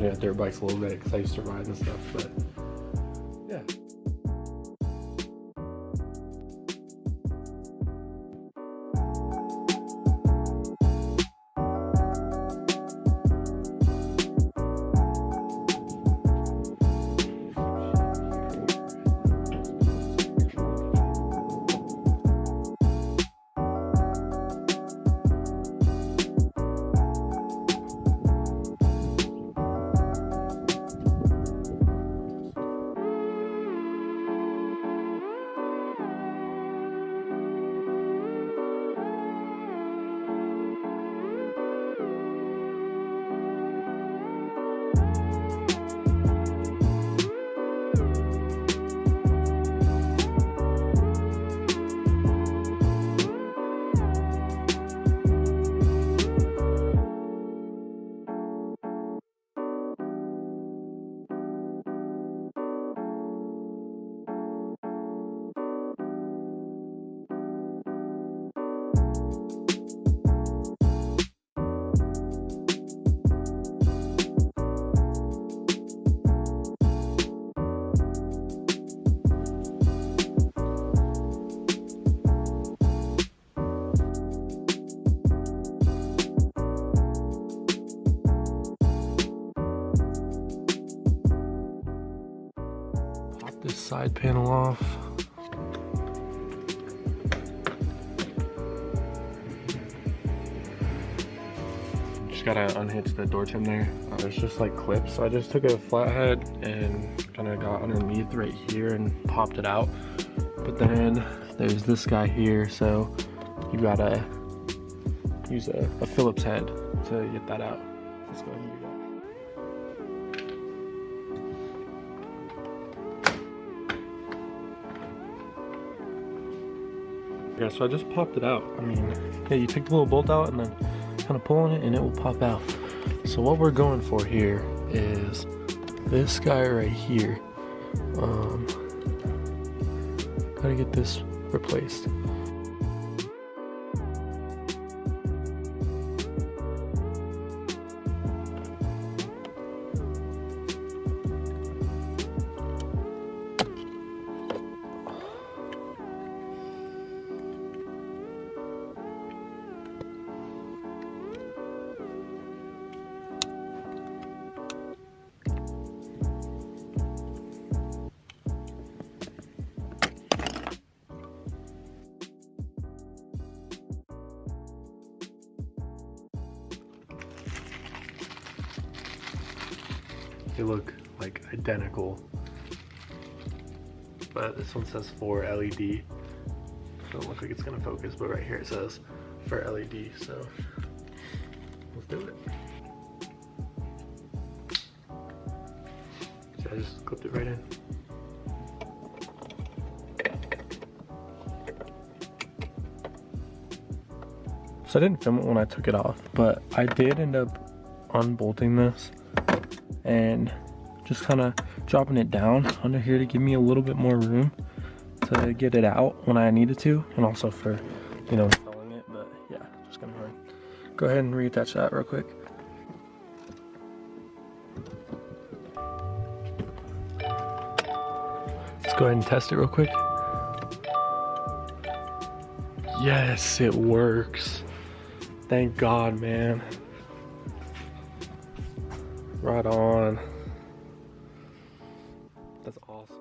reminds me of dirt bikes a little bit because I used to ride and stuff, but yeah. This side panel off. Just gotta unhitch the door trim there. It's just like clips. So I just took a flathead and kind of got underneath right here and popped it out. But then there's this guy here, so you gotta use a Phillips head to get that out. Let's go ahead and do that. Yeah, so I just popped it out. I mean, yeah, you take the little bolt out and then kind of pull on it and it will pop out. So what we're going for here is this guy right here. Gotta get this replaced. They look like identical, but this one says for LED. Doesn't look like it's gonna focus, but right here it says for LED, so let's do it. So I just clipped it right in. So I didn't film it when I took it off, but I did end up unbolting this and just kind of dropping it down under here to give me a little bit more room to get it out when I needed to, and also for, you know, installing it. But yeah, just gonna go ahead and reattach that real quick. Let's go ahead and test it real quick. Yes, it works. Thank God, man. Right on. That's awesome.